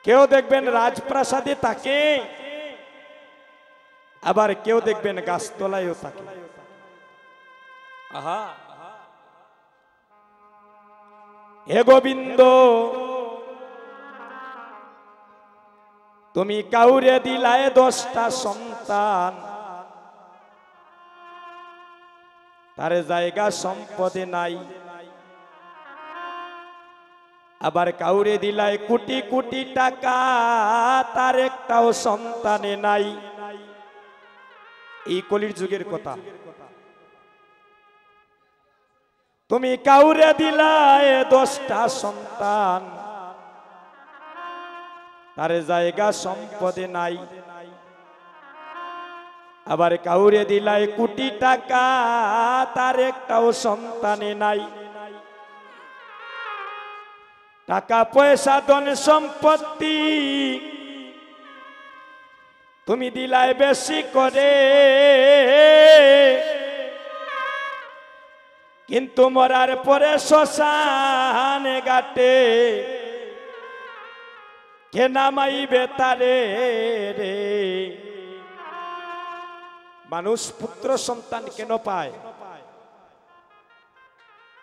কেউ দেখবেন রাজপ্রাসাদে থাকে, আবার কেউ দেখবেন গাছতলায়ও থাকে। আহা, হে গোবিন্দ, তুমি কাউরে দিলায় 10টা সন্তান, তার জায়গা সম্পদে নাই। আবার কাউরে দিলায় কোটি কোটি টাকা, তার একটাও সন্তানে নাই। এই কলির যুগের কথা। তুমি কাউরে দিলায় 10টা সন্তান, তার জায়গা সম্পদে নাই। আবার কাউরে দিলায় কোটি টাকা, তার একটাও সন্তানে নাই। টাকা পয়সা ধন সম্পত্তি তুমি দিলায় বেশি করে, কিন্তু মরার পরে শ্মশানে ঘাটে কে নামাইবে তারে রে। মানুষ পুত্র সন্তান কেন পায়?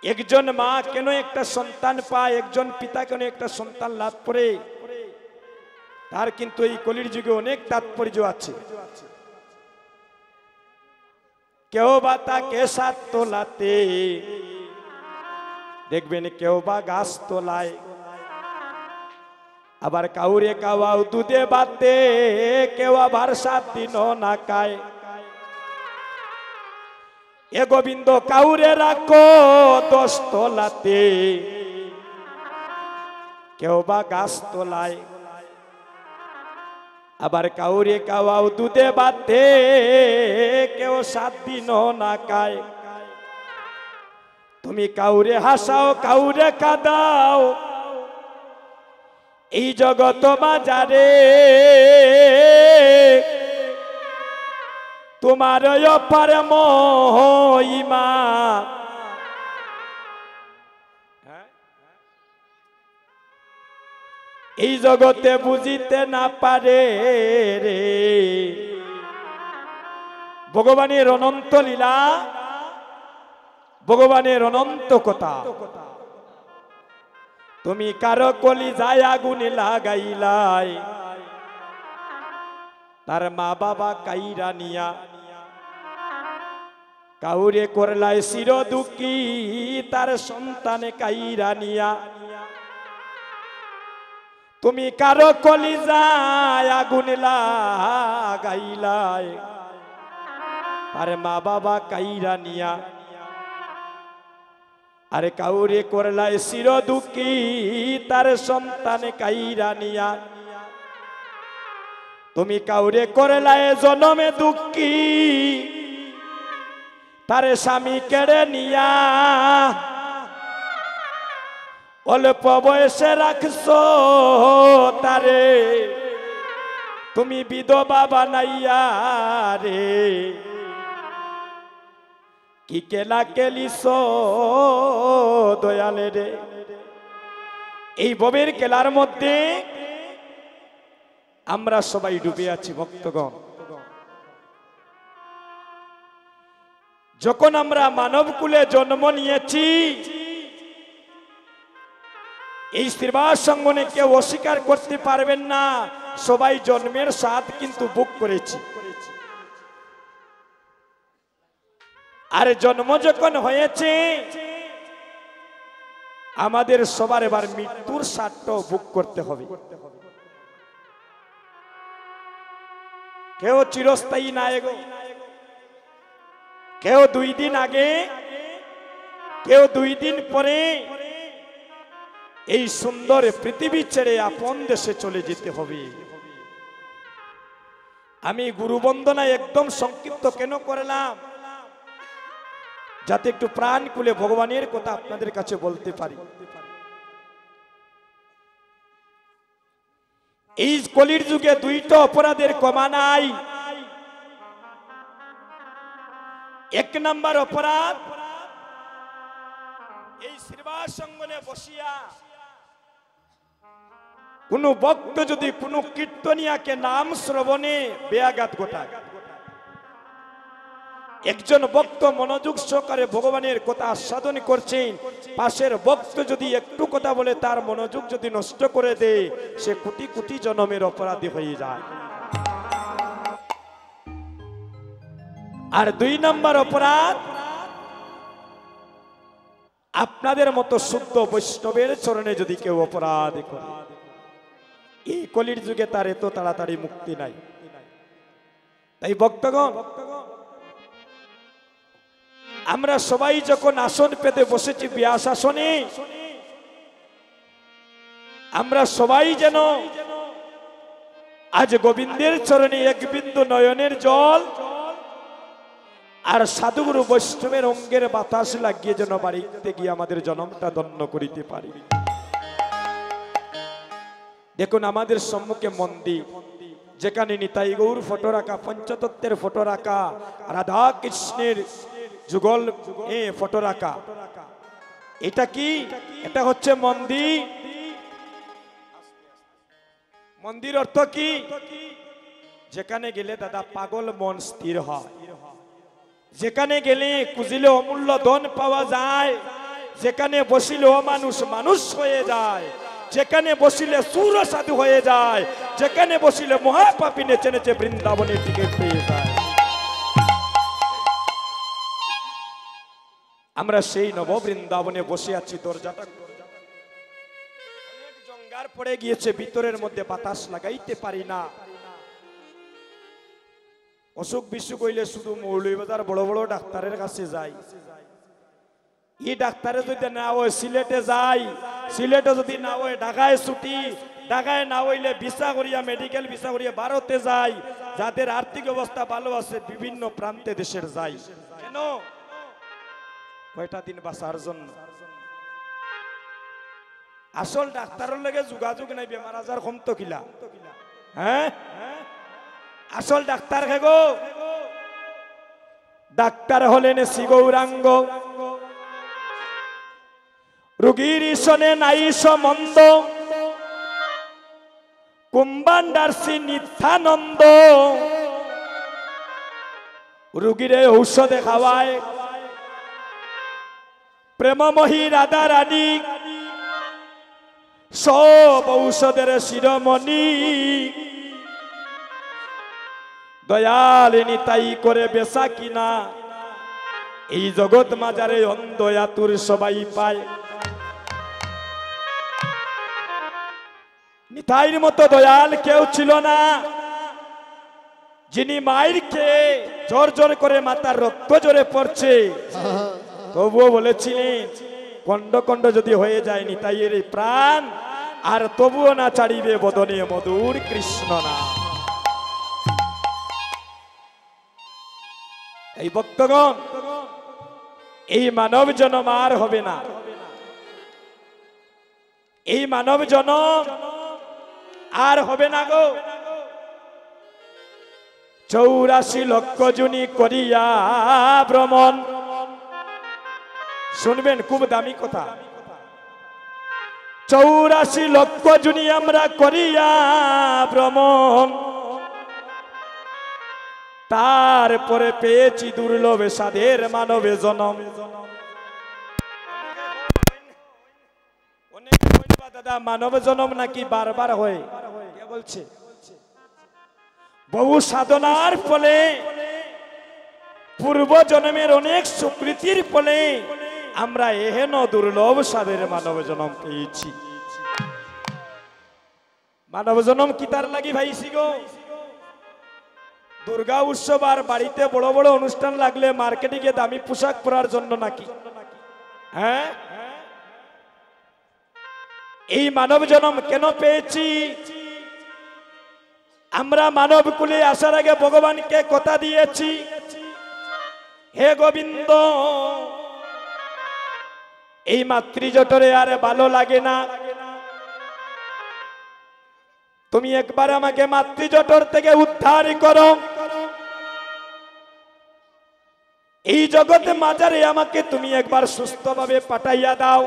একজন মা কেন একটা সন্তান পায়, একজন পিতা কেন একটা সন্তান লাভ করে, তার কিন্তু এই কলির যুগে অনেক তাৎপর্য আছে। কেউ বা তাকে সাত তোলাতে দেখবেন, কেউ বা গাছ তোলায়, আবার কাউরে কাওয়াও দুধে বাতে, কেউ আবার 7 দিনও না খায়। এ গোবিন্দ, কাউরে রাখো 10 তলাতে, কেউ বা গাছ তোলায়, আবার কাউরে কাওয়াও দুধে বাতে, কেউ 7 দিনও না খায়। তুমি কাউরে হাসাও কাউরে কাঁদাও, এই জগত বাজারে তোমার অপার মহিমা। এই জগতে বুঝিতে না পারে রে। ভগবানের অনন্ত লীলা, ভগবানের অনন্ত কথা। তুমি কারো কলি যায় আগুনে লাগাইলাই, তার মা বাবা কাইরা নিয়া। কাউরে করলাই চির দুঃখী, তার সন্তানে কাইরা নিয়া। তুমি কারো কলি যায় আগুনে লাগাইলাই, তার মা বাবা কাইরা নিয়া। আরে কাউরে করলাই চির দুঃখী, তার সন্তানে কাইরা নিয়া। তুমি কাউরে করলাই জনমে দুঃখী, তার স্বামী কেড়ে নিয়া। অল্প বয়সে রাখছো তারে, তুমি বিধবা বানাইয়া রে। কি কেলা কেলিছো দয়ালে রে। এই ভবের কেলার মধ্যে আমরা সবাই ডুবে আছি ভক্তগণ। যখন আমরা মানব কুলে জন্ম নিয়েছি, এই শ্রীবাস সঙ্গনে কেউ অস্বীকার করতে পারবেন না, সবাই জন্মের স্বাদ কিন্তু ভোগ করেছি। আর জন্ম যখন হয়েছে, আমাদের সবার এবার মৃত্যুর স্বাদটাও ভোগ করতে হবে। কেউ চিরস্থায়ী না এগো, কেউ 2 দিন আগে, কেউ 2 দিন পরে এই সুন্দর পৃথিবী ছেড়ে আপন দেশে চলে যেতে হবে। আমি গুরু বন্দনা একদম সংক্ষিপ্ত কেন করলাম, যাতে একটু প্রাণ খুলে ভগবানের কথা আপনাদের কাছে বলতে পারি। এই কলির যুগে 2টা অপরাধের ক্ষমা নাই। 1 নম্বর অপরাধ, এই শ্রীবাস সঙ্গনে বসিয়া কোন ভক্ত যদি কোন কীর্তনিয়াকে নাম শ্রবণে ব্যাঘাত ঘটায়, একজন ভক্ত মনোযোগ সহকারে ভগবানের কথা আস্বাদন করছেন, পাশের ভক্ত যদি একটু কথা বলে তার মনোযোগ যদি নষ্ট করে দেয়, সে কোটি কোটি জন্মের অপরাধী হয়ে যায়। আর 2 নম্বর অপরাধ, আপনাদের মতো শুদ্ধ বৈষ্ণবের চরণে যদি কেউ অপরাধ করে, এই কলির যুগে তার এত তাড়াতাড়ি মুক্তি নাই। তাই ভক্তগণ, আমরা সবাই যখন আসন পেতে বসেছি ব্যাস আসনে, আমরা সবাই যেন আজ গোবিন্দের চরণে এক বিন্দু নয়নের জল আর সাধুগুরু বৈষ্ণবের অঙ্গের বাতাস লাগিয়ে যেন বাড়িতে গিয়ে আমাদের জন্মটা ধন্য করিতে পারি। দেখুন, আমাদের সম্মুখে মন্দির, যেখানে নিতাই গৌর ফটো রাখা, পঞ্চতত্ত্বের ফটো রাখা, রাধা কৃষ্ণের যুগল ফটো রাখা, এটা কি? এটা হচ্ছে মন্দির। মন্দির অর্থ কি? যেখানে গেলে দাদা পাগল মন স্থির হয়, যেখানে গেলে খুঁজিলে অমূল্য ধন পাওয়া যায়, যেখানে বসিলে মানুষ মানুষ হয়ে যায়, যেখানে বসিলে সুর সাধু হয়ে যায়, যেখানে বসিলে মহাপাপী নেচে নেচে বৃন্দাবনের টিকিট পেয়ে যায়। আমরা সেই নব বৃন্দাবনে বসে আছি। দরজাটা অনেক জঙ্গার পড়ে গিয়েছে, ভিতরের মধ্যে বাতাস লাগাইতে পারি না। অসুখ বিসুখ হইলে শুধু মৌলভীবাজার বড় বড় ডাক্তারের কাছে যাই। এই ডাক্তারে যদি না হয় সিলেটে যাই, সিলেটে যদি না হয় ঢাকায় ছুটি, ঢাকায় না হইলে ভিসা করিয়া, মেডিকেল ভিসা করিয়া ভারতে যাই। যাদের আর্থিক অবস্থা ভালো আছে বিভিন্ন প্রান্তে দেশের যাই। কেন? কয়টা দিন বাঁচার জন্য। আসল ডাক্তারের লগে যোগাযোগ নাই, বেমার আজার কমতো কিলা? হ্যাঁ, আসল ডাক্তার হে গো। ডাক্তার হলেন শ্রী গৌরাঙ্গ, রোগীর সনে নাই সম্বন্ধ, কুম্বান্ডার শ্রী নিত্যানন্দ। রোগীরে ঔষধে খাওয়ায় প্রেমময়ী রাধা রানী, সব ঔষধের শিরোমণি। দয়াল নিতাই করে বেচা কিনা, এই জগৎ মাজারে অন্ধয়াতুর সবাই পায়। নিতাইর মতো দয়াল কেউ ছিল না, যিনি মায়ের খেয়ে জোর জোর করে মাতার রক্ত জোরে পড়ছে, তবুও বলেছিলেন কণ্ড কণ্ড যদি হয়ে যায় নিতাইয়ের এই প্রাণ, আর তবুও না ছাড়িবে বদনে মধুর কৃষ্ণ না। এই ভক্তগণ, এই মানব জন্ম আর হবে না। এই মানব জন্ম আর হবে না গো। 84 লক্ষ জুনি করিয়া ভ্রমণ। শুনবেন, খুব দামি কথা। 84 লক্ষ জুনি আমরা করিয়া ভ্রমণ, তারপরে পেয়েছি দুর্লভে সাধের মানবে জনম। দাদা, মানব জনম নাকি বারবার হয়? কে বলছে? বহু সাধনার ফলে, পূর্ব জন্মের অনেক সুকৃতির ফলে আমরা এহেন দুর্লভ সাধের মানব জনম পেয়েছি। মানব জনম কি তার লাগি ভাইছি গো? দুর্গা উৎসব আর বাড়িতে বড় বড় অনুষ্ঠান লাগলে মার্কেটে গিয়ে দামি পোশাক পরার জন্য নাকি? হ্যাঁ, এই মানব জন্ম কেন পেয়েছি? আমরা মানব কুলে আসার আগে ভগবানকে কথা দিয়েছি, হে গোবিন্দ, এই মাতৃজঠরে আর ভালো লাগে না, তুমি একবার আমাকে মাতৃজঠর থেকে উদ্ধার করো। এই জগতে মাজারে আমাকে তুমি একবার সুস্থভাবে পাঠাইয়া দাও।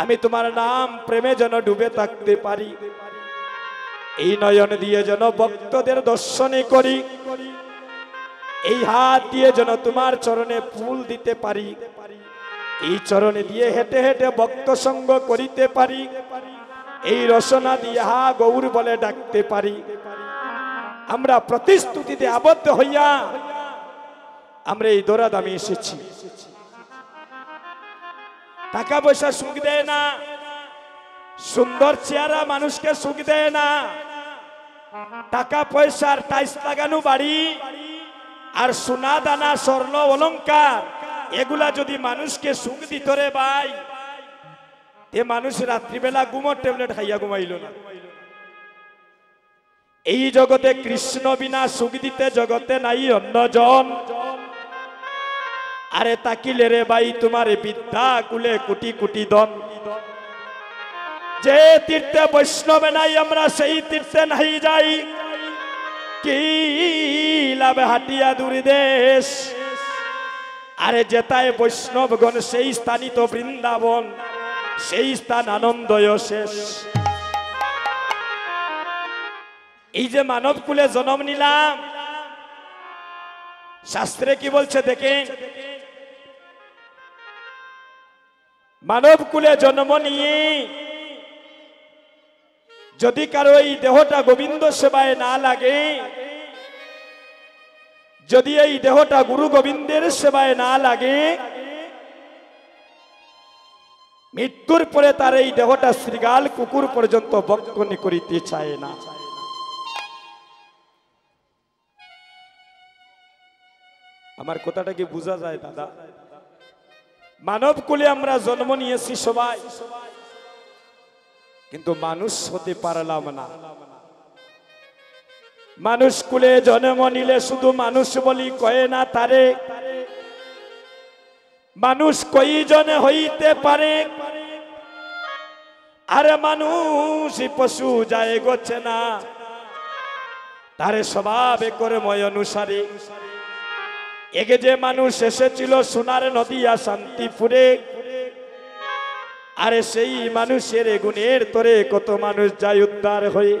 আমি তোমার নাম প্রেমে যেন ডুবে থাকতে পারি, এই নয়ন দিয়ে যেন ভক্তদের দর্শনে করি, এই হাত দিয়ে যেন তোমার চরণে ফুল দিতে পারি, এই চরণে দিয়ে হেঁটে হেঁটে ভক্ত সঙ্গ করিতে পারি, এই রসনা দিয়ে হা গৌর বলে ডাকতে পারি। আমরা প্রতিশ্রুতিতে আবদ্ধ হইয়া আমরা এই দৌড়াদামে এসেছি। টাকা পয়সা সুখ দেয় না, সুন্দর চেহারা মানুষকে সুখ দেয় না, টাকা পয়সার টাইস লাগানো বাড়ি আর সোনা দানা স্বর্ণ অলংকার এগুলা যদি মানুষকে সুখ দিত রে ভাই, এ মানুষ রাত্রিবেলা ঘুমোর ট্যাবলেট খাইয়া ঘুমাইল না। এই জগতে কৃষ্ণ বিনা সুখ দিতে জগতে নাই অন্যজন। আরে তাকিলে রে ভাই তোমার বিদ্যা কুলে কোটি কোটি ধন। যে তীর্থে বৈষ্ণবে নাই আমরা সেই তীর্থে নাই যাই, কি লাভে হাটিয়া দূরি দেশ। আরে যেতায় বৈষ্ণবগণ সেই স্থানই তো বৃন্দাবন, সেই স্থান আনন্দয় শেষ। এই যে মানব কুলে জন্ম নিলাম, শাস্ত্রে কি বলছে দেখেন, মানব কুলে জন্ম নিয়ে যদি কারো এই দেহটা গোবিন্দ সেবায় না লাগে, যদি এই দেহটা গুরু গোবিন্দের সেবায় না লাগে, মৃত্যুর পরে তার এই দেহটা শ্রীগাল কুকুর পর্যন্ত ভক্ষণ করিতে চায় না। আমার কথাটা কি বোঝা যায় দাদা? মানব কুলে আমরা জন্ম নিয়েছি সবাই, কিন্তু মানুষ হতে পারলাম না। মানুষ কুলে জন্ম নিলে শুধু মানুষ বলি কয়ে না তারে, মানুষ কয়জনে হইতে পারে। আরে মানুষ পশু যায় গোছে না, তারে স্বভাবে কর্ময় অনুসারে। এগে যে মানুষ এসেছিল সোনার নদিয়া শান্তিপুরে, আরে সেই মানুষের গুণের তোরে কত মানুষ যায় উদ্ধার হয়ে।